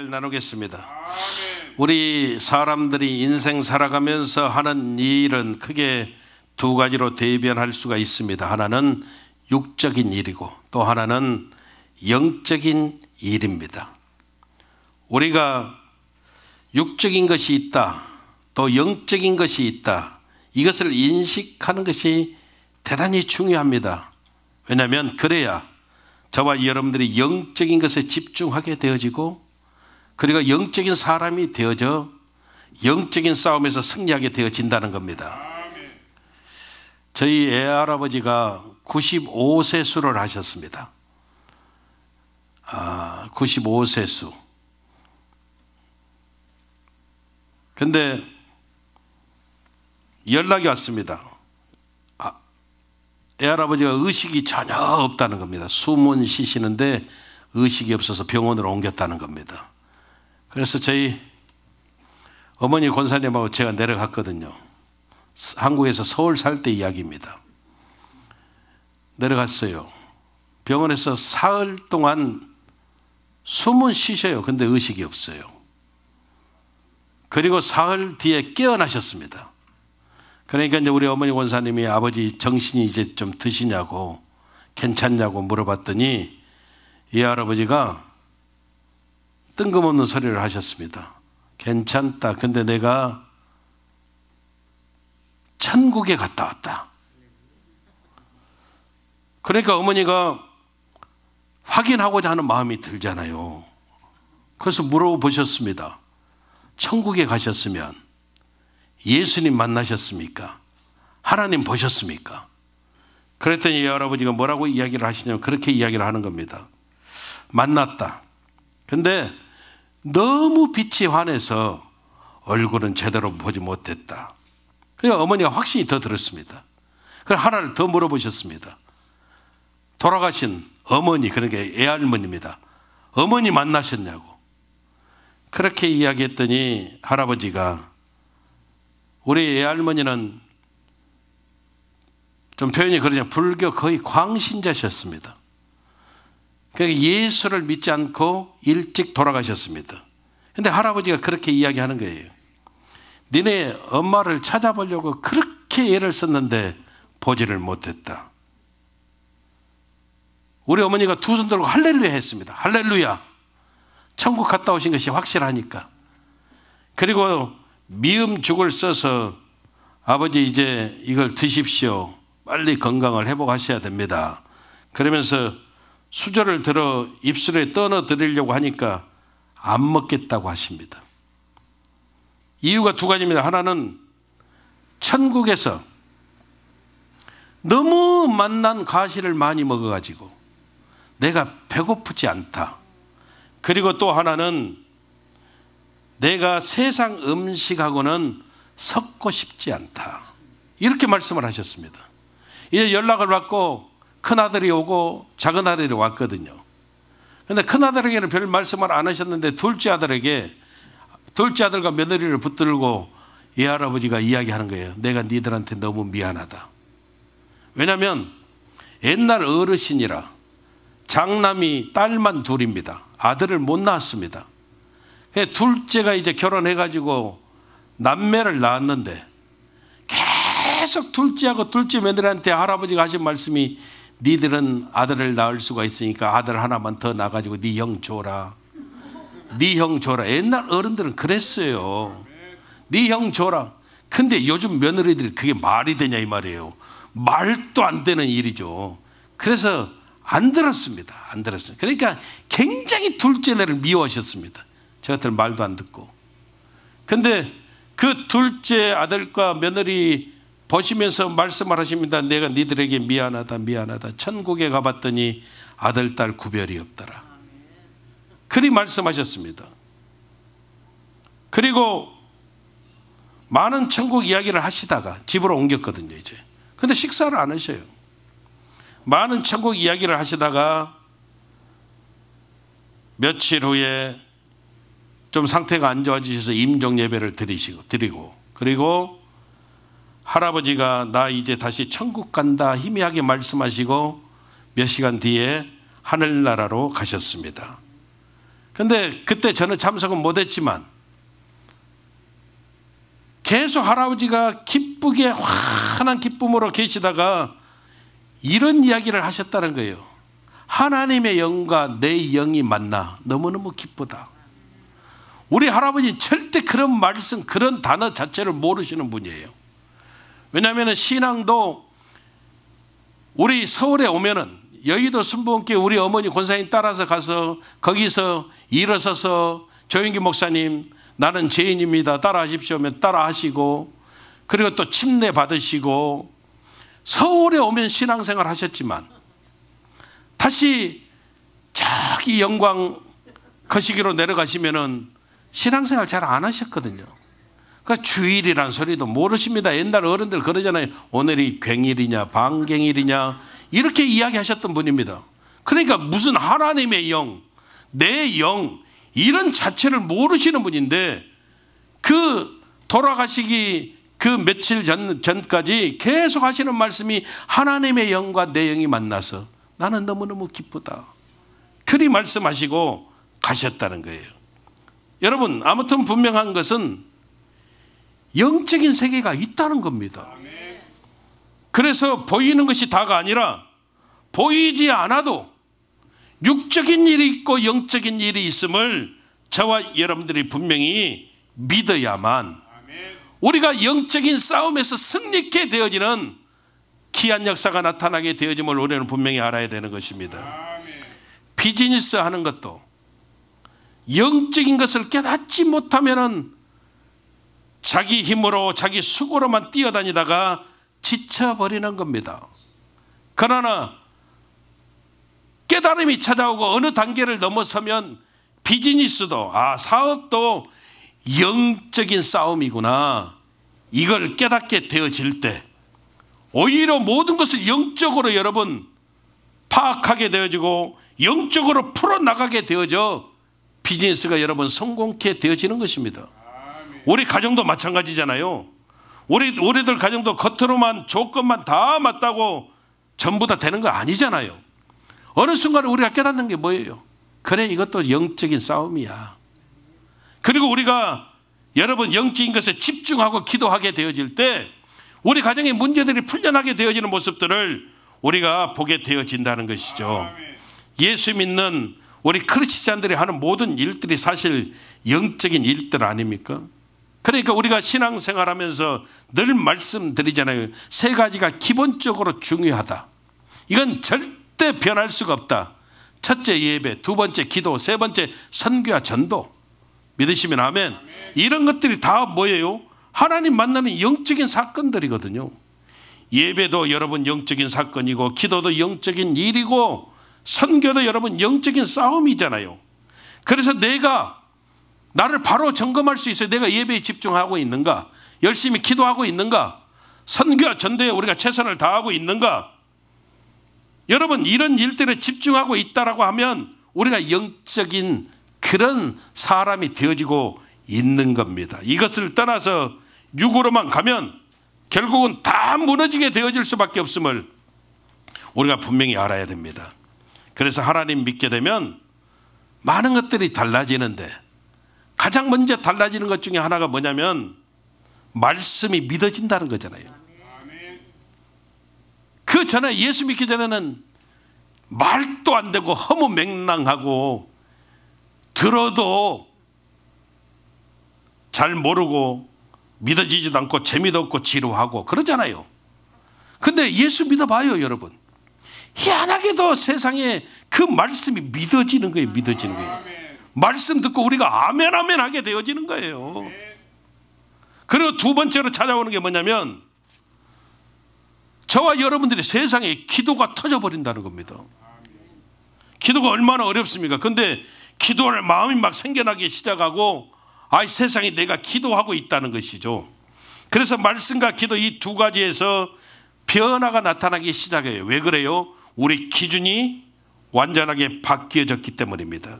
이야기를 나누겠습니다. 우리 사람들이 인생 살아가면서 하는 일은 크게 두 가지로 대변할 수가 있습니다. 하나는 육적인 일이고 또 하나는 영적인 일입니다. 우리가 육적인 것이 있다, 또 영적인 것이 있다, 이것을 인식하는 것이 대단히 중요합니다. 왜냐하면 그래야 저와 여러분들이 영적인 것에 집중하게 되어지고, 그리고 영적인 사람이 되어져 영적인 싸움에서 승리하게 되어진다는 겁니다. 저희 애할아버지가 95세수를 하셨습니다. 95세수. 근데 연락이 왔습니다. 애할아버지가 의식이 전혀 없다는 겁니다. 숨은 쉬시는데 의식이 없어서 병원으로 옮겼다는 겁니다. 그래서 저희 어머니 권사님하고 제가 내려갔거든요. 한국에서 서울 살 때 이야기입니다. 내려갔어요. 병원에서 사흘 동안 숨은 쉬셔요. 근데 의식이 없어요. 그리고 사흘 뒤에 깨어나셨습니다. 그러니까 이제 우리 어머니 권사님이 아버지 정신이 이제 좀 드시냐고, 괜찮냐고 물어봤더니 이 할아버지가 뜬금없는 소리를 하셨습니다. 괜찮다. 근데 내가 천국에 갔다 왔다. 그러니까 어머니가 확인하고자 하는 마음이 들잖아요. 그래서 물어보셨습니다. 천국에 가셨으면 예수님 만나셨습니까? 하나님 보셨습니까? 그랬더니 이 할아버지가 뭐라고 이야기를 하시냐면 그렇게 이야기를 하는 겁니다. 만났다. 근데 너무 빛이 환해서 얼굴은 제대로 보지 못했다. 그러니까 어머니가 확신이 더 들었습니다. 그래서 하나를 더 물어보셨습니다. 돌아가신 어머니, 그러니까 애할머니입니다. 어머니 만나셨냐고. 그렇게 이야기했더니 할아버지가, 우리 애할머니는 좀 표현이 그러냐, 불교 거의 광신자셨습니다. 그러니까 예수를 믿지 않고 일찍 돌아가셨습니다. 그런데 할아버지가 그렇게 이야기하는 거예요. 니네 엄마를 찾아보려고 그렇게 애를 썼는데 보지를 못했다. 우리 어머니가 두 손 들고 할렐루야 했습니다. 할렐루야. 천국 갔다 오신 것이 확실하니까. 그리고 미음 죽을 써서 아버지 이제 이걸 드십시오. 빨리 건강을 회복하셔야 됩니다. 그러면서 수저를 들어 입술에 떠넣어 드리려고 하니까 안 먹겠다고 하십니다. 이유가 두 가지입니다. 하나는 천국에서 너무 맛난 과실을 많이 먹어가지고 내가 배고프지 않다. 그리고 또 하나는 내가 세상 음식하고는 섞고 싶지 않다. 이렇게 말씀을 하셨습니다. 이제 연락을 받고 큰아들이 오고 작은 아들이 왔거든요. 그런데 큰아들에게는 별 말씀을 안 하셨는데 둘째 아들과 며느리를 붙들고 이 할아버지가 이야기하는 거예요. 내가 니들한테 너무 미안하다. 왜냐하면 옛날 어르신이라 장남이 딸만 둘입니다. 아들을 못 낳았습니다. 둘째가 이제 결혼해가지고 남매를 낳았는데 계속 둘째하고 둘째 며느리한테 할아버지가 하신 말씀이, 니들은 아들을 낳을 수가 있으니까 아들 하나만 더 낳아가지고 네 형 줘라. 네 형 줘라. 옛날 어른들은 그랬어요. 네 형 줘라. 근데 요즘 며느리들이 그게 말이 되냐 이 말이에요. 말도 안 되는 일이죠. 그래서 안 들었습니다. 안 들었어요. 그러니까 굉장히 둘째를 미워하셨습니다. 저 같은 말도 안 듣고. 근데 그 둘째 아들과 며느리 보시면서 말씀을 하십니다. 내가 니들에게 미안하다, 미안하다. 천국에 가봤더니 아들, 딸 구별이 없더라. 그리 말씀하셨습니다. 그리고 많은 천국 이야기를 하시다가 집으로 옮겼거든요, 이제. 근데 식사를 안 하셔요. 많은 천국 이야기를 하시다가 며칠 후에 좀 상태가 안 좋아지셔서 임종 예배를 드리고, 그리고 할아버지가 나 이제 다시 천국 간다 희미하게 말씀하시고 몇 시간 뒤에 하늘나라로 가셨습니다. 근데 그때 저는 참석은 못했지만 계속 할아버지가 기쁘게 환한 기쁨으로 계시다가 이런 이야기를 하셨다는 거예요. 하나님의 영과 내 영이 만나 너무너무 기쁘다. 우리 할아버지는 절대 그런 말씀, 그런 단어 자체를 모르시는 분이에요. 왜냐하면 신앙도 우리 서울에 오면은 여의도 순복음교회 우리 어머니 권사님 따라서 가서 거기서 일어서서 조영기 목사님 나는 죄인입니다 따라하십시오 하면 따라하시고, 그리고 또 침례 받으시고 서울에 오면 신앙생활 하셨지만 다시 저기 영광 거시기로 내려가시면은 신앙생활 잘 안 하셨거든요. 그러니까 주일이란 소리도 모르십니다. 옛날 어른들 그러잖아요. 오늘이 괭일이냐 방갱일이냐 이렇게 이야기하셨던 분입니다. 그러니까 무슨 하나님의 영, 내 영 이런 자체를 모르시는 분인데 그 돌아가시기 그 며칠 전까지 계속 하시는 말씀이 하나님의 영과 내 영이 만나서 나는 너무너무 기쁘다. 그리 말씀하시고 가셨다는 거예요. 여러분, 아무튼 분명한 것은 영적인 세계가 있다는 겁니다. 그래서 보이는 것이 다가 아니라 보이지 않아도 육적인 일이 있고 영적인 일이 있음을 저와 여러분들이 분명히 믿어야만 우리가 영적인 싸움에서 승리케 되어지는 귀한 역사가 나타나게 되어짐을 우리는 분명히 알아야 되는 것입니다. 비즈니스 하는 것도 영적인 것을 깨닫지 못하면은 자기 힘으로 자기 수고로만 뛰어다니다가 지쳐버리는 겁니다. 그러나 깨달음이 찾아오고 어느 단계를 넘어서면 비즈니스도 사업도 영적인 싸움이구나 이걸 깨닫게 되어질 때 오히려 모든 것을 영적으로 여러분 파악하게 되어지고 영적으로 풀어나가게 되어져 비즈니스가 여러분 성공케 되어지는 것입니다. 우리 가정도 마찬가지잖아요. 우리들 가정도 겉으로만 조건만 다 맞다고 전부 다 되는 거 아니잖아요. 어느 순간에 우리가 깨닫는 게 뭐예요? 그래, 이것도 영적인 싸움이야. 그리고 우리가 여러분 영적인 것에 집중하고 기도하게 되어질 때 우리 가정의 문제들이 풀려나게 되어지는 모습들을 우리가 보게 되어진다는 것이죠. 예수 믿는 우리 크리스찬들이 하는 모든 일들이 사실 영적인 일들 아닙니까? 그러니까 우리가 신앙생활하면서 늘 말씀드리잖아요. 세 가지가 기본적으로 중요하다. 이건 절대 변할 수가 없다. 첫째 예배, 두 번째 기도, 세 번째 선교와 전도. 믿으시면 아멘. 이런 것들이 다 뭐예요? 하나님 만나는 영적인 사건들이거든요. 예배도 여러분 영적인 사건이고 기도도 영적인 일이고 선교도 여러분 영적인 싸움이잖아요. 그래서 내가 나를 바로 점검할 수 있어요. 내가 예배에 집중하고 있는가? 열심히 기도하고 있는가? 선교와 전도에 우리가 최선을 다하고 있는가? 여러분 이런 일들에 집중하고 있다라고 하면 우리가 영적인 그런 사람이 되어지고 있는 겁니다. 이것을 떠나서 육으로만 가면 결국은 다 무너지게 되어질 수밖에 없음을 우리가 분명히 알아야 됩니다. 그래서 하나님 믿게 되면 많은 것들이 달라지는데 가장 먼저 달라지는 것 중에 하나가 뭐냐면 말씀이 믿어진다는 거잖아요. 그 전에 예수 믿기 전에는 말도 안 되고 허무맹랑하고 들어도 잘 모르고 믿어지지도 않고 재미도 없고 지루하고 그러잖아요. 근데 예수 믿어봐요 여러분. 희한하게도 세상에 그 말씀이 믿어지는 거예요. 믿어지는 거예요. 말씀 듣고 우리가 아멘 아멘 하게 되어지는 거예요. 그리고 두 번째로 찾아오는 게 뭐냐면 저와 여러분들이 세상에 기도가 터져버린다는 겁니다. 기도가 얼마나 어렵습니까? 근데 기도할 마음이 막 생겨나기 시작하고 세상에 내가 기도하고 있다는 것이죠. 그래서 말씀과 기도 이 두 가지에서 변화가 나타나기 시작해요. 왜 그래요? 우리 기준이 완전하게 바뀌어졌기 때문입니다.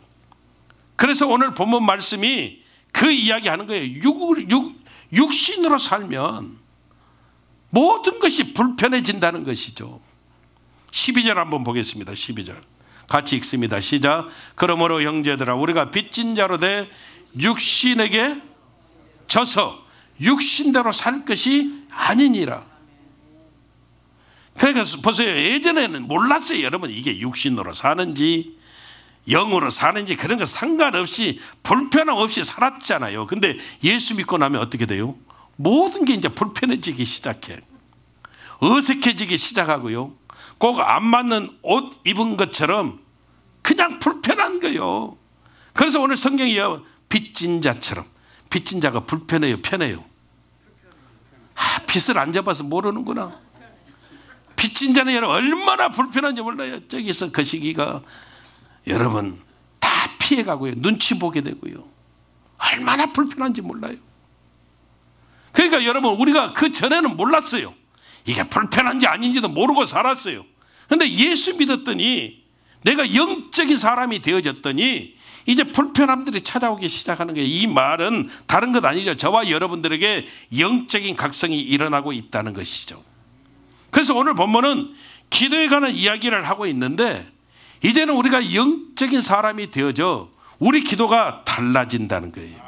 그래서 오늘 본문 말씀이 그 이야기하는 거예요. 육신으로 살면 모든 것이 불편해진다는 것이죠. 12절 한번 보겠습니다. 12절 같이 읽습니다. 시작. 그러므로 형제들아 우리가 빚진 자로 돼 육신에게 져서 육신대로 살 것이 아니니라. 그러니까 보세요. 예전에는 몰랐어요. 여러분 이게 육신으로 사는지 영으로 사는지 그런 거 상관없이 불편함 없이 살았잖아요. 근데 예수 믿고 나면 어떻게 돼요? 모든 게 이제 불편해지기 시작해. 어색해지기 시작하고요. 꼭 안 맞는 옷 입은 것처럼 그냥 불편한 거예요. 그래서 오늘 성경이 빚진 자처럼, 빚진 자가 불편해요, 편해요? 빚을 안 잡아서 모르는구나. 빚진 자는 여러분 얼마나 불편한지 몰라요. 저기서 그 시기가 여러분 다 피해가고요. 눈치 보게 되고요. 얼마나 불편한지 몰라요. 그러니까 여러분 우리가 그 전에는 몰랐어요. 이게 불편한지 아닌지도 모르고 살았어요. 그런데 예수 믿었더니 내가 영적인 사람이 되어졌더니 이제 불편함들이 찾아오기 시작하는 거예요. 이 말은 다른 것 아니죠. 저와 여러분들에게 영적인 각성이 일어나고 있다는 것이죠. 그래서 오늘 본문은 기도에 관한 이야기를 하고 있는데 이제는 우리가 영적인 사람이 되어져 우리 기도가 달라진다는 거예요.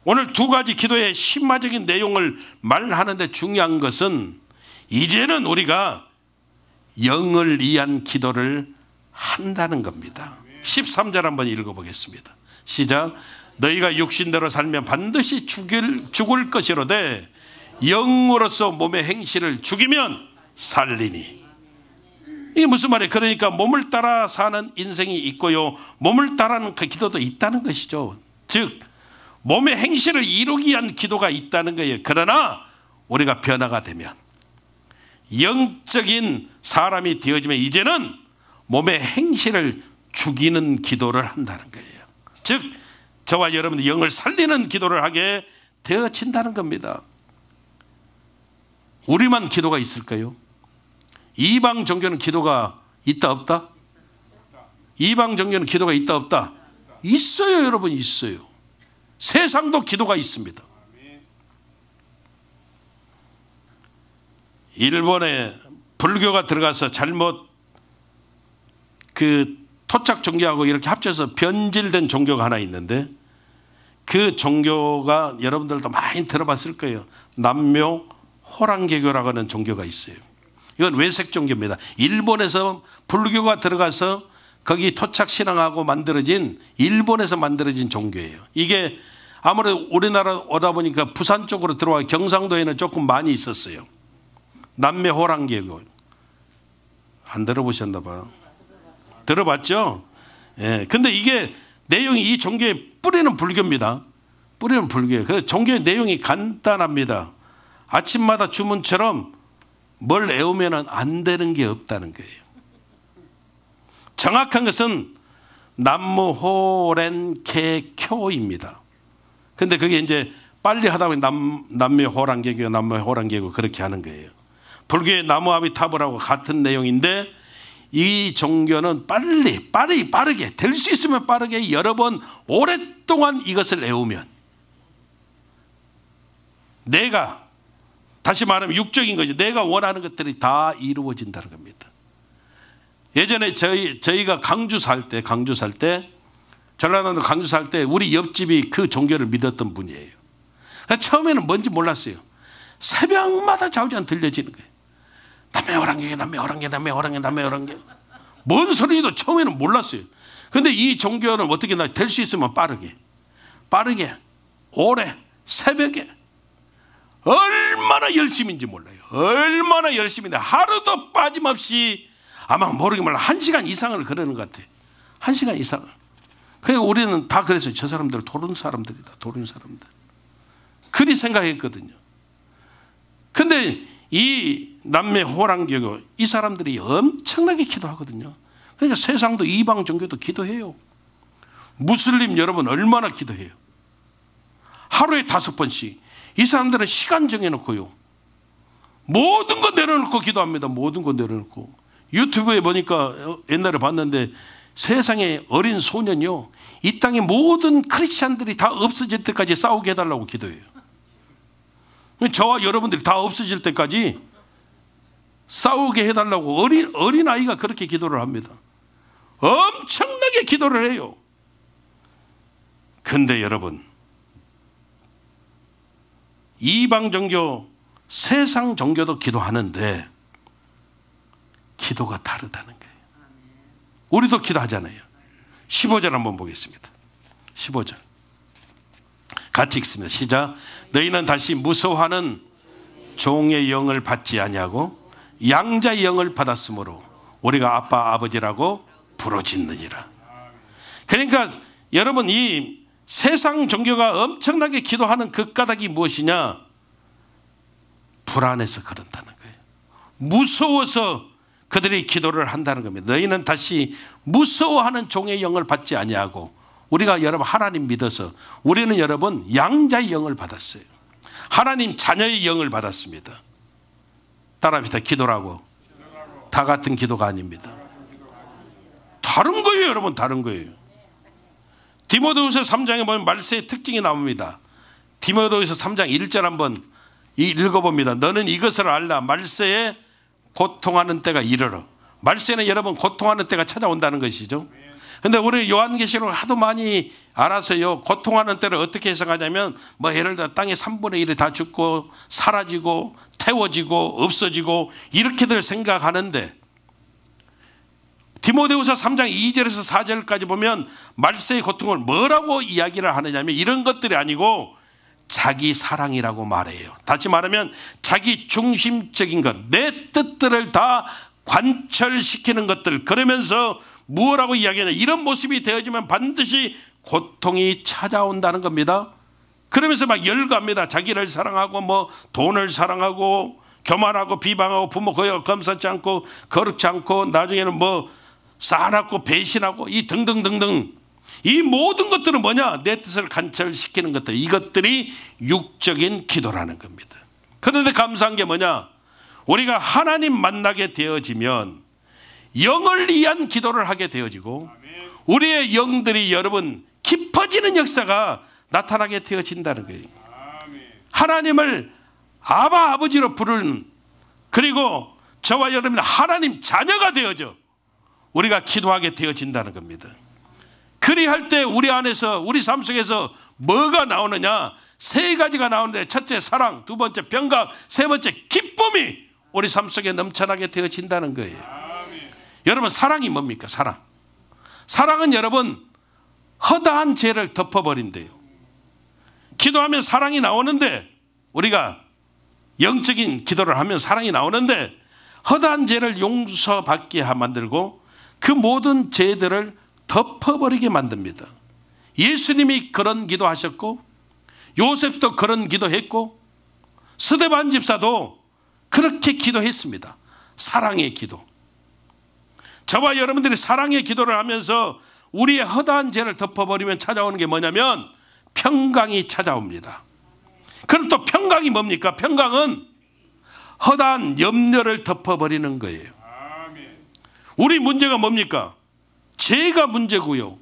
오늘 두 가지 기도의 심화적인 내용을 말하는데 중요한 것은 이제는 우리가 영을 위한 기도를 한다는 겁니다. 13절 한번 읽어보겠습니다. 시작. 너희가 육신대로 살면 반드시 죽을 것이로되 영으로서 몸의 행실을 죽이면 살리니. 이게 무슨 말이에요? 그러니까 몸을 따라 사는 인생이 있고요, 몸을 따라하는 그 기도도 있다는 것이죠. 즉 몸의 행실을 이루기 위한 기도가 있다는 거예요. 그러나 우리가 변화가 되면 영적인 사람이 되어지면 이제는 몸의 행실을 죽이는 기도를 한다는 거예요. 즉 저와 여러분들 영을 살리는 기도를 하게 되어진다는 겁니다. 우리만 기도가 있을까요? 이방 종교는 기도가 있다 없다? 이방 종교는 기도가 있다 없다? 있어요. 여러분 있어요. 세상도 기도가 있습니다. 일본에 불교가 들어가서 잘못 그 토착 종교하고 이렇게 합쳐서 변질된 종교가 하나 있는데 그 종교가 여러분들도 많이 들어봤을 거예요. 남묘 호랑개교라고 하는 종교가 있어요. 이건 외색 종교입니다. 일본에서 불교가 들어가서 거기 토착 신앙하고 만들어진, 일본에서 만들어진 종교예요. 이게 아무래도 우리나라 오다 보니까 부산 쪽으로 들어와 경상도에는 조금 많이 있었어요. 남매 호랑개교. 안 들어보셨나 봐요. 들어봤죠? 예. 근데 이게 내용이 이 종교의 뿌리는 불교입니다. 뿌리는 불교예요. 그래서 종교의 내용이 간단합니다. 아침마다 주문처럼 뭘 외우면 안 되는 게 없다는 거예요. 정확한 것은 남무호렌케교입니다. 근데 그게 이제 빨리 하다 보니 남묘호랑개교, 남묘호랑개교 그렇게 하는 거예요. 불교의 나무아미타불하고 같은 내용인데 이 종교는 빠르게 될 수 있으면 빠르게 여러 번 오랫동안 이것을 외우면 내가, 다시 말하면 육적인 거죠. 내가 원하는 것들이 다 이루어진다는 겁니다. 예전에 저희가 강주 살 때 전라남도 강주 살 때 우리 옆집이 그 종교를 믿었던 분이에요. 처음에는 뭔지 몰랐어요. 새벽마다 좌우지간 들려지는 거예요. 남매호랑개. 뭔 소리도 처음에는 몰랐어요. 그런데 이 종교는 어떻게 될 수 있으면 빠르게 오래 새벽에 얼마나 열심인지 몰라요. 얼마나 열심인데 하루도 빠짐없이 아마 모르게 몰라 1시간 이상을 그러는 것 같아요. 1시간 이상을. 그러니까 우리는 다 그랬어요. 저 사람들 도른 사람들이다. 도른 사람들. 그리 생각했거든요. 근데 이 남매 호랑개교 이 사람들이 엄청나게 기도하거든요. 그러니까 세상도 이방 종교도 기도해요. 무슬림 여러분 얼마나 기도해요. 하루에 5번씩. 이 사람들은 시간 정해놓고요. 모든 거 내려놓고 기도합니다. 모든 거 내려놓고. 유튜브에 보니까 옛날에 봤는데 세상에 어린 소년이요, 이 땅의 모든 크리스찬들이 다 없어질 때까지 싸우게 해달라고 기도해요. 저와 여러분들이 다 없어질 때까지 싸우게 해달라고 어린 아이가 그렇게 기도를 합니다. 엄청나게 기도를 해요. 근데 여러분, 이방 종교, 세상 종교도 기도하는데 기도가 다르다는 거예요. 우리도 기도하잖아요. 15절 한번 보겠습니다. 15절 같이 읽습니다. 시작. 너희는 다시 무서워하는 종의 영을 받지 아니하고 양자의 영을 받았으므로 우리가 아빠 아버지라고 부르짖느니라. 그러니까 여러분, 이 세상 종교가 엄청나게 기도하는 그 까닭이 무엇이냐? 불안해서 그런다는 거예요. 무서워서 그들이 기도를 한다는 겁니다. 너희는 다시 무서워하는 종의 영을 받지 아니하고, 우리가 여러분 하나님 믿어서 우리는 여러분 양자의 영을 받았어요. 하나님 자녀의 영을 받았습니다. 따라합시다. 기도라고 다 같은 기도가 아닙니다. 다른 거예요, 여러분. 다른 거예요. 디모데후서 3장에 보면 말세의 특징이 나옵니다. 디모데후서 3장 1절 한번 읽어봅니다. 너는 이것을 알라. 말세에 고통하는 때가 이르러. 말세는 여러분 고통하는 때가 찾아온다는 것이죠. 근데 우리 요한계시록 하도 많이 알아서요, 고통하는 때를 어떻게 해석하냐면, 뭐 예를 들어 땅의 3분의 1이 다 죽고 사라지고 태워지고 없어지고 이렇게들 생각하는데, 디모데후서 3장 2절에서 4절까지 보면 말세의 고통을 뭐라고 이야기를 하느냐면 이런 것들이 아니고 자기 사랑이라고 말해요. 다시 말하면 자기 중심적인 것, 내 뜻들을 다 관철시키는 것들, 그러면서 무엇라고 이야기하냐, 이런 모습이 되어지면 반드시 고통이 찾아온다는 겁니다. 그러면서 막 열거합니다. 자기를 사랑하고 뭐 돈을 사랑하고 교만하고 비방하고 부모 검사치 않고 거룩지 않고 나중에는 뭐 싸납고 배신하고 이 등등등등, 이 모든 것들은 뭐냐? 내 뜻을 관철시키는 것들, 이것들이 육적인 기도라는 겁니다. 그런데 감사한 게 뭐냐? 우리가 하나님 만나게 되어지면 영을 위한 기도를 하게 되어지고 우리의 영들이 여러분 깊어지는 역사가 나타나게 되어진다는 거예요. 하나님을 아바 아버지로 부르는, 그리고 저와 여러분 하나님 자녀가 되어져 우리가 기도하게 되어진다는 겁니다. 그리할 때 우리 안에서, 우리 삶 속에서 뭐가 나오느냐? 세 가지가 나오는데, 첫째 사랑, 두 번째 평강, 세 번째 기쁨이 우리 삶 속에 넘쳐나게 되어진다는 거예요. 여러분, 사랑이 뭡니까? 사랑은 여러분 허다한 죄를 덮어버린대요. 기도하면 사랑이 나오는데, 우리가 영적인 기도를 하면 사랑이 나오는데 허다한 죄를 용서받게 만들고 그 모든 죄들을 덮어버리게 만듭니다. 예수님이 그런 기도하셨고 요셉도 그런 기도했고 스데반 집사도 그렇게 기도했습니다. 사랑의 기도. 저와 여러분들이 사랑의 기도를 하면서 우리의 허다한 죄를 덮어버리면 찾아오는 게 뭐냐면 평강이 찾아옵니다. 그럼 또 평강이 뭡니까? 평강은 허다한 염려를 덮어버리는 거예요. 우리 문제가 뭡니까? 죄가 문제고요,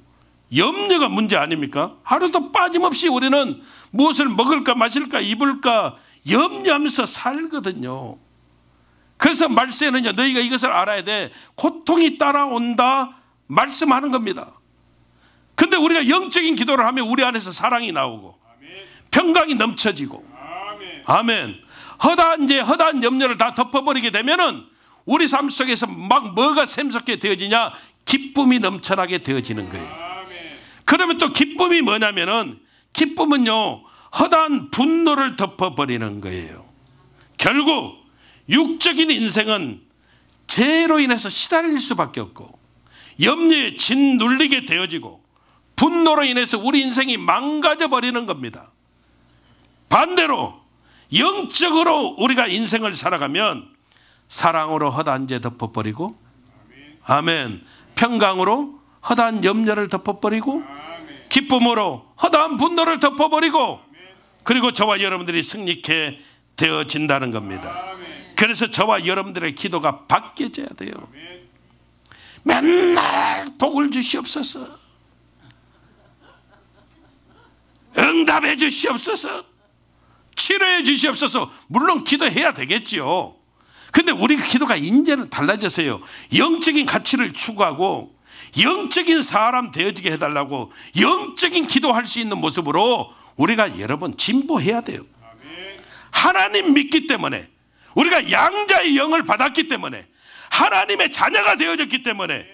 염려가 문제 아닙니까? 하루도 빠짐없이 우리는 무엇을 먹을까 마실까 입을까 염려하면서 살거든요. 그래서 말세는요, 너희가 이것을 알아야 돼. 고통이 따라온다 말씀하는 겁니다. 근데 우리가 영적인 기도를 하면 우리 안에서 사랑이 나오고 평강이 넘쳐지고, 아멘. 허다한 죄, 허다한 염려를 다 덮어버리게 되면은 우리 삶 속에서 막 뭐가 샘솟게 되어지냐? 기쁨이 넘쳐나게 되어지는 거예요. 그러면 또 기쁨이 뭐냐면은, 기쁨은요 허다한 분노를 덮어버리는 거예요. 결국 육적인 인생은 죄로 인해서 시달릴 수밖에 없고 염려에 짓눌리게 되어지고 분노로 인해서 우리 인생이 망가져 버리는 겁니다. 반대로 영적으로 우리가 인생을 살아가면 사랑으로 허다한 죄 덮어버리고, 아멘. 평강으로 허다한 염려를 덮어버리고, 기쁨으로 허다한 분노를 덮어버리고, 그리고 저와 여러분들이 승리케 되어진다는 겁니다. 그래서 저와 여러분들의 기도가 바뀌어져야 돼요. 맨날 복을 주시옵소서, 응답해 주시옵소서, 치료해 주시옵소서. 물론 기도해야 되겠지요. 근데 우리 기도가 이제는 달라졌어요. 영적인 가치를 추구하고 영적인 사람 되어지게 해달라고 영적인 기도할 수 있는 모습으로 우리가 여러분 진보해야 돼요. 하나님 믿기 때문에, 우리가 양자의 영을 받았기 때문에, 하나님의 자녀가 되어졌기 때문에,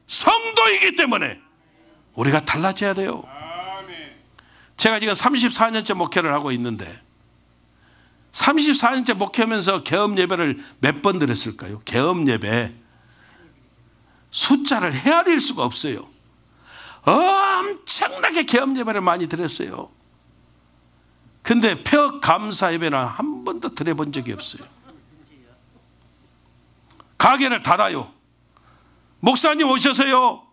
성도이기 때문에 우리가 달라져야 돼요. 제가 지금 34년째 목회를 하고 있는데 34년째 목회하면서 개업 예배를 몇 번 드렸을까요? 개업 예배 숫자를 헤아릴 수가 없어요. 엄청나게 개업 예배를 많이 드렸어요. 근데 폐업 감사 예배는 한 번도 드려본 적이 없어요. 가게를 닫아요. 목사님 오셔서요,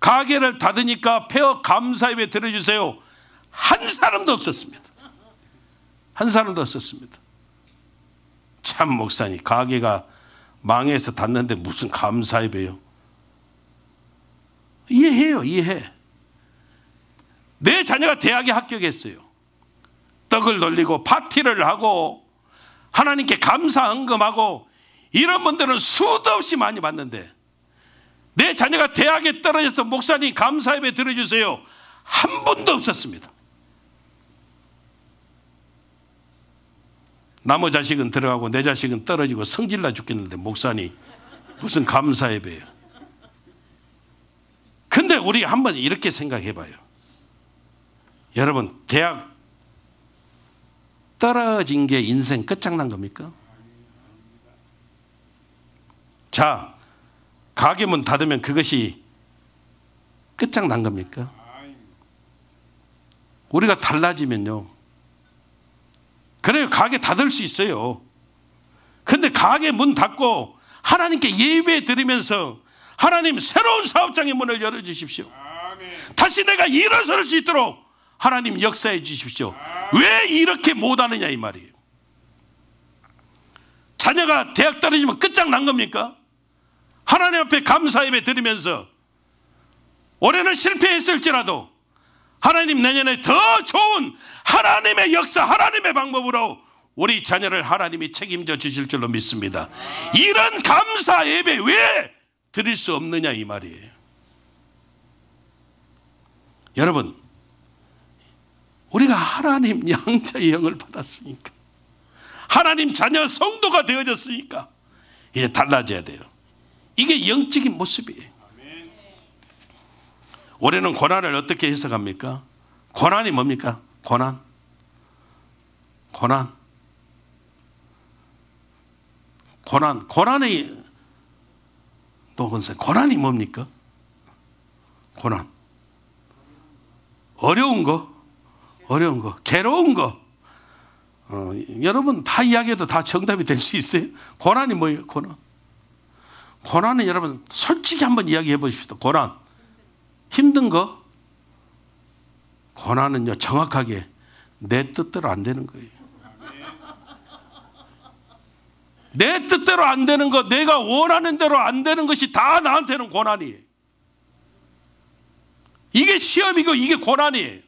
가게를 닫으니까 폐업 감사 예배 드려주세요. 한 사람도 없었습니다. 한 사람도 없었습니다. 참, 목사님 가게가 망해서 닫는데 무슨 감사 예배요? 이해해요. 이해해. 내 자녀가 대학에 합격했어요. 떡을 돌리고 파티를 하고 하나님께 감사 헌금하고 이런 분들은 수도 없이 많이 봤는데, 내 자녀가 대학에 떨어져서 목사님 감사 예배 드려주세요, 한 분도 없었습니다. 나무 자식은 들어가고 내 자식은 떨어지고 성질나 죽겠는데 목사님 무슨 감사 예배예요? 근데 우리 한번 이렇게 생각해 봐요. 여러분, 대학 떨어진 게 인생 끝장난 겁니까? 자, 가게 문 닫으면 그것이 끝장난 겁니까? 우리가 달라지면요, 그래요, 가게 닫을 수 있어요. 근데 가게 문 닫고 하나님께 예배 드리면서 하나님 새로운 사업장의 문을 열어주십시오. 다시 내가 일어설 수 있도록 하나님 역사해 주십시오. 왜 이렇게 못하느냐 이 말이에요. 자녀가 대학 떨어지면 끝장난 겁니까? 하나님 앞에 감사 예배 드리면서 올해는 실패했을지라도 하나님 내년에 더 좋은 하나님의 역사, 하나님의 방법으로 우리 자녀를 하나님이 책임져 주실 줄로 믿습니다. 이런 감사 예배 왜 드릴 수 없느냐 이 말이에요. 여러분, 우리가 하나님 양자의 영을 받았으니까, 하나님 자녀 성도가 되어졌으니까 이제 달라져야 돼요. 이게 영적인 모습이에요. 올해는 고난을 어떻게 해석합니까? 고난이 뭡니까? 고난. 고난의 노건세. 고난이 뭡니까? 고난. 어려운 거, 괴로운 거. 여러분 다 이야기해도 다 정답이 될 수 있어요? 고난이 뭐예요? 고난은 여러분 솔직히 한번 이야기해 보십시오. 고난. 힘든 거. 고난은요, 정확하게 내 뜻대로 안 되는 거예요. 내 뜻대로 안 되는 거, 내가 원하는 대로 안 되는 것이 다 나한테는 고난이에요. 이게 시험이고 이게 고난이에요.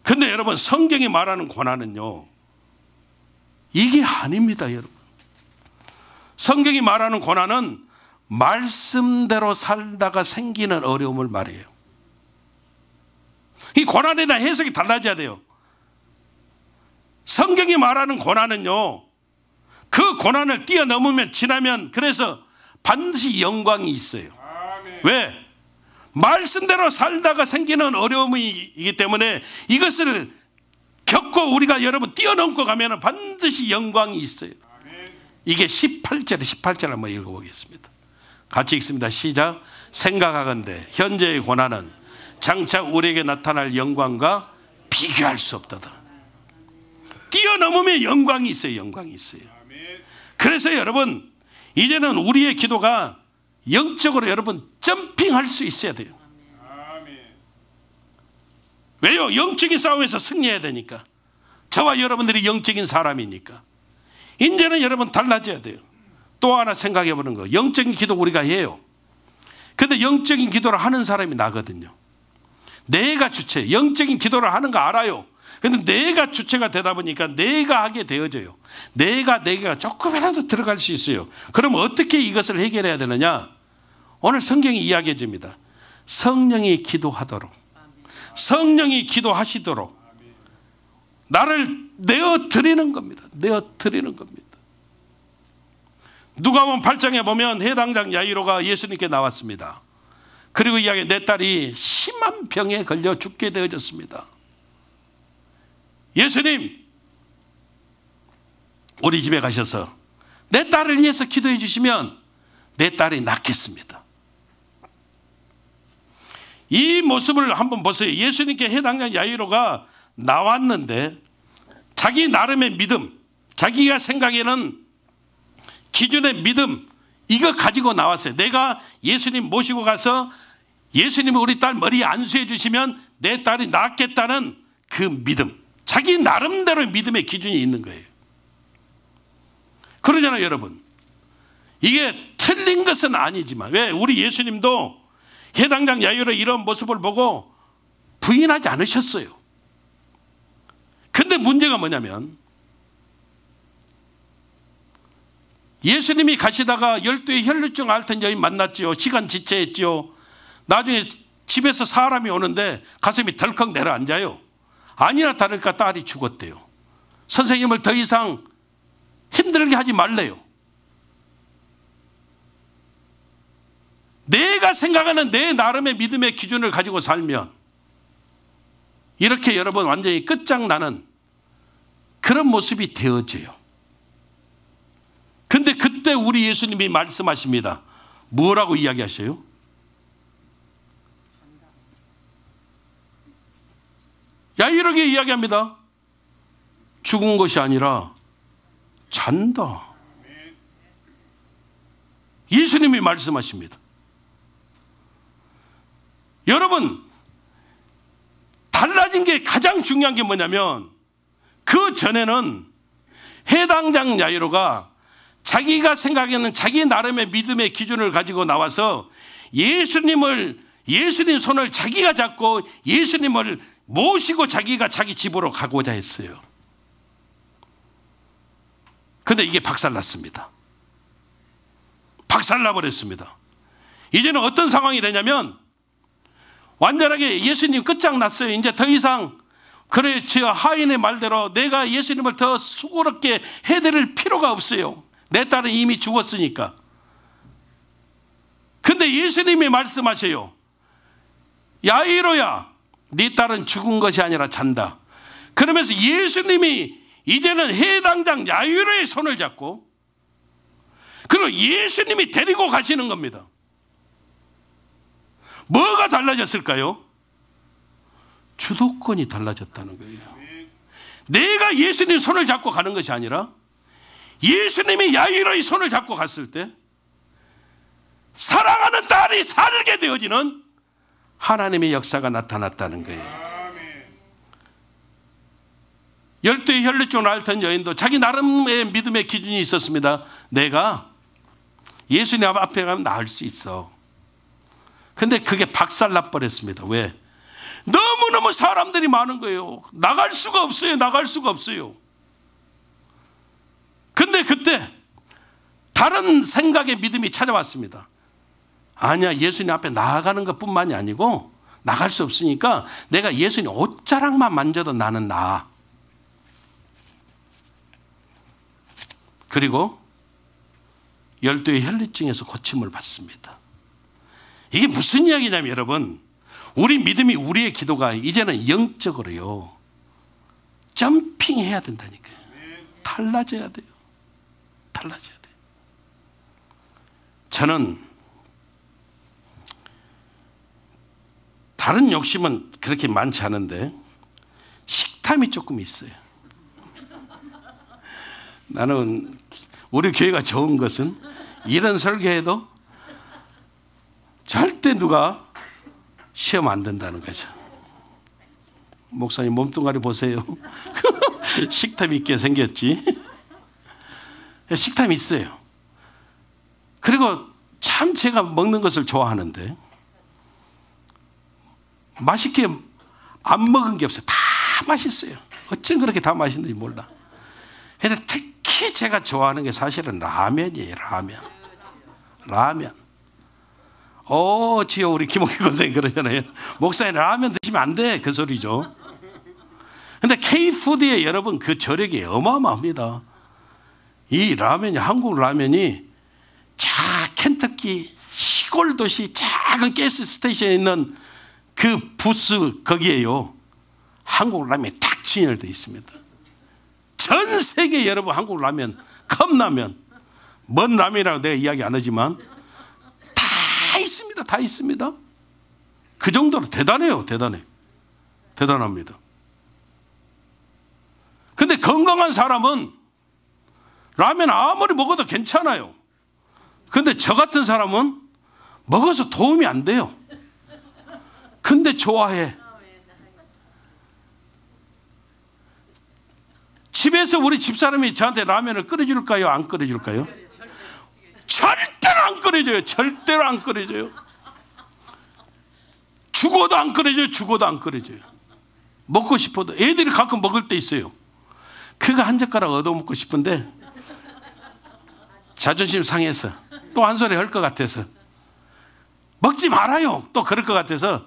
근데 여러분, 성경이 말하는 고난은요, 이게 아닙니다. 여러분, 성경이 말하는 고난은 말씀대로 살다가 생기는 어려움을 말해요. 이 고난에 대한 해석이 달라져야 돼요. 성경이 말하는 고난은요, 그 고난을 뛰어넘으면, 지나면, 그래서 반드시 영광이 있어요. 왜? 말씀대로 살다가 생기는 어려움이기 때문에 이것을 겪고 우리가 여러분 뛰어넘고 가면 반드시 영광이 있어요. 이게 18절 한번 읽어보겠습니다. 같이 읽습니다. 시작. 생각하건대 현재의 고난은 장차 우리에게 나타날 영광과 비교할 수 없다다. 뛰어넘으면 영광이 있어요. 영광이 있어요. 그래서 여러분, 이제는 우리의 기도가 영적으로 여러분 점핑할 수 있어야 돼요. 왜요? 영적인 싸움에서 승리해야 되니까. 저와 여러분들이 영적인 사람이니까. 이제는 여러분 달라져야 돼요. 또 하나 생각해 보는 거, 영적인 기도 우리가 해요. 근데 영적인 기도를 하는 사람이 나거든요. 내가 주체, 영적인 기도를 하는 거 알아요. 근데 내가 주체가 되다 보니까 내가 하게 되어져요. 내가 조금이라도 들어갈 수 있어요. 그럼 어떻게 이것을 해결해야 되느냐? 오늘 성경이 이야기해 줍니다. 성령이 기도하도록, 성령이 기도하시도록 나를 내어드리는 겁니다. 내어드리는 겁니다. 누가복음 8장에 보면 해당장 야이로가 예수님께 나왔습니다. 그리고 이야기, 내 딸이 심한 병에 걸려 죽게 되어졌습니다. 예수님, 우리 집에 가셔서 내 딸을 위해서 기도해 주시면 내 딸이 낫겠습니다. 이 모습을 한번 보세요. 예수님께 해당장 야이로가 나왔는데 자기 나름의 믿음, 자기가 생각에는 기준의 믿음, 이거 가지고 나왔어요. 내가 예수님 모시고 가서 예수님이 우리 딸 머리에 안수해 주시면 내 딸이 낫겠다는 그 믿음, 자기 나름대로의 믿음의 기준이 있는 거예요. 그러잖아요, 여러분. 이게 틀린 것은 아니지만, 왜? 우리 예수님도 해당장 야이로의 이런 모습을 보고 부인하지 않으셨어요. 근데 문제가 뭐냐면, 예수님이 가시다가 12의 혈루증 앓던 여인 만났지요. 시간 지체했지요. 나중에 집에서 사람이 오는데 가슴이 덜컥 내려앉아요. 아니나 다를까 딸이 죽었대요. 선생님을 더 이상 힘들게 하지 말래요. 내가 생각하는 내 나름의 믿음의 기준을 가지고 살면 이렇게 여러분 완전히 끝장나는 그런 모습이 되어져요. 근데 그때 우리 예수님이 말씀하십니다. 뭐라고 이야기하셔요? 야이로에게 이야기합니다. 죽은 것이 아니라 잔다. 예수님이 말씀하십니다. 여러분, 달라진 게 가장 중요한 게 뭐냐면 그 전에는 해당장 야이로가 자기가 생각하는 자기 나름의 믿음의 기준을 가지고 나와서 예수님 손을 자기가 잡고 예수님을 모시고 자기가 자기 집으로 가고자 했어요. 그런데 이게 박살났습니다. 박살나버렸습니다. 이제는 어떤 상황이 되냐면 완전하게 예수님 끝장났어요. 이제 더 이상 그래, 저 하인의 말대로 내가 예수님을 더 수고롭게 해드릴 필요가 없어요. 내 딸은 이미 죽었으니까. 근데 예수님이 말씀하셔요. 야이로야, 네 딸은 죽은 것이 아니라 잔다. 그러면서 예수님이 이제는 해당장 야이로의 손을 잡고 그리고 예수님이 데리고 가시는 겁니다. 뭐가 달라졌을까요? 주도권이 달라졌다는 거예요. 내가 예수님 손을 잡고 가는 것이 아니라 예수님이 야이로의 손을 잡고 갔을 때 사랑하는 딸이 살게 되어지는 하나님의 역사가 나타났다는 거예요. 12의 혈루증을 앓던 여인도 자기 나름의 믿음의 기준이 있었습니다. 내가 예수님 앞에 가면 나을 수 있어. 근데 그게 박살나 버렸습니다. 왜? 너무너무 사람들이 많은 거예요. 나갈 수가 없어요. 나갈 수가 없어요. 근데 그때 다른 생각의 믿음이 찾아왔습니다. 아니야, 예수님 앞에 나아가는 것뿐만이 아니고 나갈 수 없으니까 내가 예수님 옷자락만 만져도 나는 나아. 그리고 12의 혈루증에서 고침을 받습니다. 이게 무슨 이야기냐면 여러분, 우리 믿음이, 우리의 기도가 이제는 영적으로요 점핑해야 된다니까요. 달라져야 돼요. 달라져야 돼요. 저는 다른 욕심은 그렇게 많지 않은데 식탐이 조금 있어요. 나는 우리 교회가 좋은 것은 이런 설교해도 절대 누가 시험 안 된다는 거죠. 목사님 몸뚱아리 보세요. 식탐 있게 생겼지. 식탐이 있어요. 그리고 참 제가 먹는 것을 좋아하는데 맛있게 안 먹은 게 없어요. 다 맛있어요. 어쩜 그렇게 다 맛있는지 몰라. 근데 특히 제가 좋아하는 게 사실은 라면이에요. 라면. 지요 우리 김옥희 권사님 그러잖아요. 목사님 라면 드시면 안 돼, 그 소리죠. 근데 K푸드에 여러분 그 저력이 어마어마합니다. 이 라면이, 한국 라면이 켄터키 시골 도시 작은 가스 스테이션에 있는 그 부스 거기에요, 한국 라면이 딱 진열되어 있습니다. 전 세계 여러분 한국 라면, 컵라면, 뭔 라면이라고 내가 이야기 안 하지만 다 있습니다. 다 있습니다. 그 정도로 대단해요. 대단합니다. 근데 건강한 사람은 라면 아무리 먹어도 괜찮아요. 근데 저 같은 사람은 먹어서 도움이 안 돼요. 근데 좋아해. 집에서 우리 집사람이 저한테 라면을 끓여줄까요? 안 끓여줄까요? 절대로 안 끓여줘요. 절대로 안 끓여줘요. 죽어도 안 끓여줘요. 먹고 싶어도. 애들이 가끔 먹을 때 있어요. 그거 한 젓가락 얻어먹고 싶은데 자존심 상해서 또 한 소리 할 것 같아서 먹지 말아요. 또 그럴 것 같아서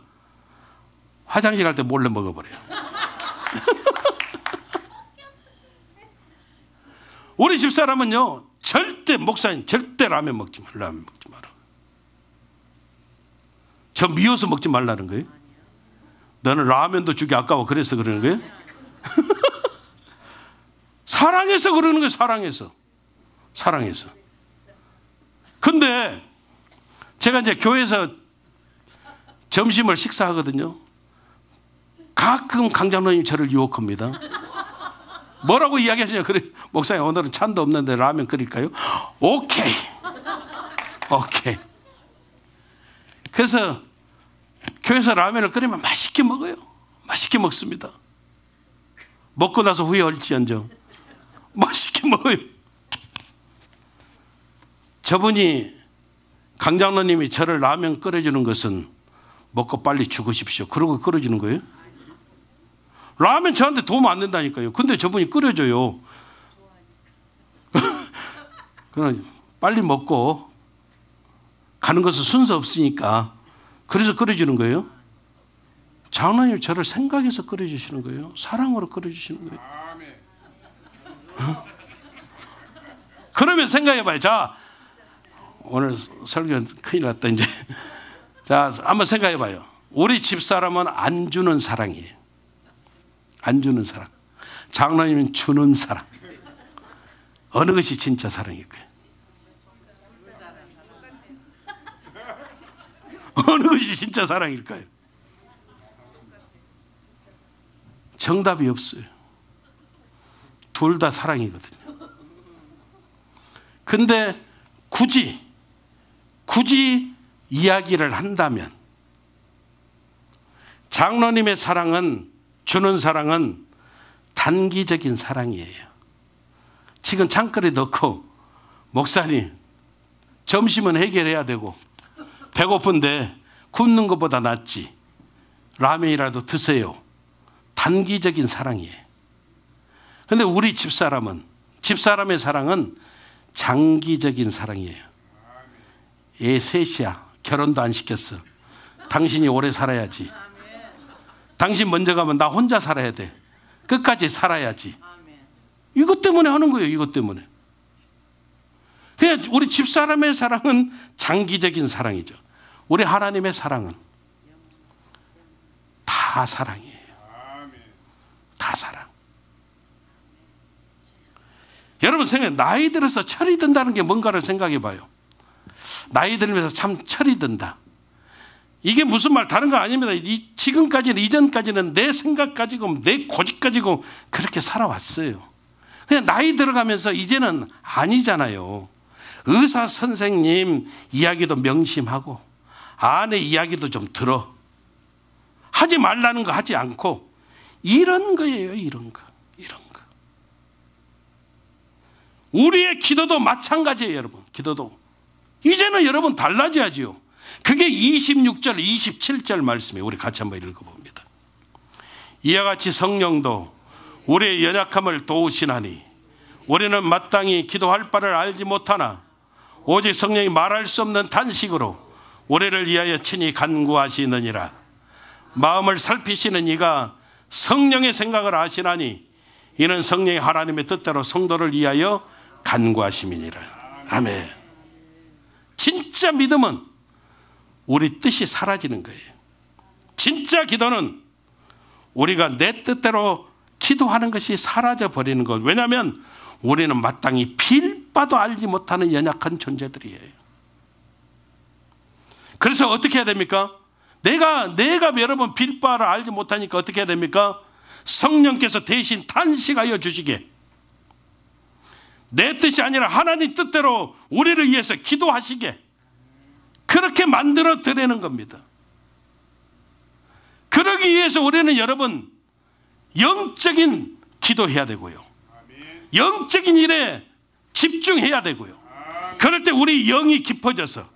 화장실 갈 때 몰래 먹어버려요. 우리 집사람은요, 목사님 절대 라면 먹지 마라. 저 미워서 먹지 말라는 거예요? 너는 라면도 주기 아까워 그래서 그러는 거예요? 사랑해서 그러는 거예요. 사랑해서. 근데 제가 이제 교회에서 점심을 식사하거든요. 가끔 강장로님이 저를 유혹합니다. 뭐라고 이야기하시냐? 그래, 목사님 오늘은 찬도 없는데 라면 끓일까요? 오케이. 그래서 교회에서 라면을 끓이면 맛있게 먹어요. 맛있게 먹습니다. 먹고 나서 후회할지언정 맛있게 먹어요. 저분이, 강장로님이 저를 라면 끓여주는 것은 먹고 빨리 죽으십시오 그러고 끓여주는 거예요? 라면 저한테 도움 안 된다니까요. 근데 저분이 끓여줘요. 그럼 빨리 먹고 가는 것은 순서 없으니까 그래서 끓여주는 거예요. 장로님 저를 생각해서 끓여주시는 거예요. 사랑으로 끓여주시는 거예요. 그러면 생각해봐요. 자, 오늘 설교 큰일 났다 이제. 자, 한번 생각해봐요. 우리 집사람은 안 주는 사랑이에요. 안 주는 사랑. 장로님은 주는 사랑. 어느 것이 진짜 사랑일까요? 어느 것이 진짜 사랑일까요? 정답이 없어요. 둘 다 사랑이거든요. 근데 굳이 이야기를 한다면 장로님의 사랑은, 주는 사랑은 단기적인 사랑이에요. 지금 창거리 넣고 목사님 점심은 해결해야 되고 배고픈데 굶는 것보다 낫지, 라면이라도 드세요. 단기적인 사랑이에요. 근데 우리 집사람의 사랑은 장기적인 사랑이에요. 애 셋이야. 결혼도 안 시켰어. 당신이 오래 살아야지. 당신 먼저 가면 나 혼자 살아야 돼. 끝까지 살아야지. 이것 때문에 하는 거예요. 이것 때문에. 그냥 우리 집사람의 사랑은 장기적인 사랑이죠. 우리 하나님의 사랑은 다 사랑이에요. 다 사랑. 여러분 생각해, 나이 들어서 철이 든다는 게 뭔가를 생각해 봐요. 나이 들면서 참 철이 든다. 이게 무슨 말, 다른 거 아닙니다. 이전까지는 내 생각 가지고 내 고집 가지고 그렇게 살아왔어요. 그냥 나이 들어가면서 이제는 아니잖아요. 의사 선생님 이야기도 명심하고 아내 이야기도 좀 들어. 하지 말라는 거 하지 않고 이런 거예요. 이런 거. 우리의 기도도 마찬가지예요. 여러분, 기도도 이제는 여러분 달라져야지요. 그게 26절 27절 말씀이에요. 우리 같이 한번 읽어봅니다. 이와 같이 성령도 우리의 연약함을 도우시나니 우리는 마땅히 기도할 바를 알지 못하나 오직 성령이 말할 수 없는 탄식으로 우리를 위하여 친히 간구하시느니라. 마음을 살피시는 이가 성령의 생각을 아시나니 이는 성령의 하나님의 뜻대로 성도를 위하여 간구하심이니라. 아멘. 진짜 믿음은 우리 뜻이 사라지는 거예요. 진짜 기도는 우리가 내 뜻대로 기도하는 것이 사라져 버리는 것. 왜냐하면 우리는 마땅히 빌바도 알지 못하는 연약한 존재들이에요. 그래서 어떻게 해야 됩니까? 내가 여러분 빌바를 알지 못하니까 어떻게 해야 됩니까? 성령께서 대신 탄식하여 주시게, 내 뜻이 아니라 하나님 뜻대로 우리를 위해서 기도하시게, 그렇게 만들어 드리는 겁니다. 그러기 위해서 우리는 여러분 영적인 기도해야 되고요, 영적인 일에 집중해야 되고요. 그럴 때 우리 영이 깊어져서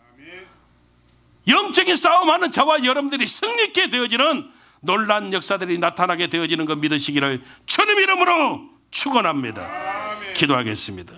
영적인 싸움하는 저와 여러분들이 승리케 되어지는 놀라운 역사들이 나타나게 되어지는 것 믿으시기를 주님 이름으로 축원합니다. 기도하겠습니다.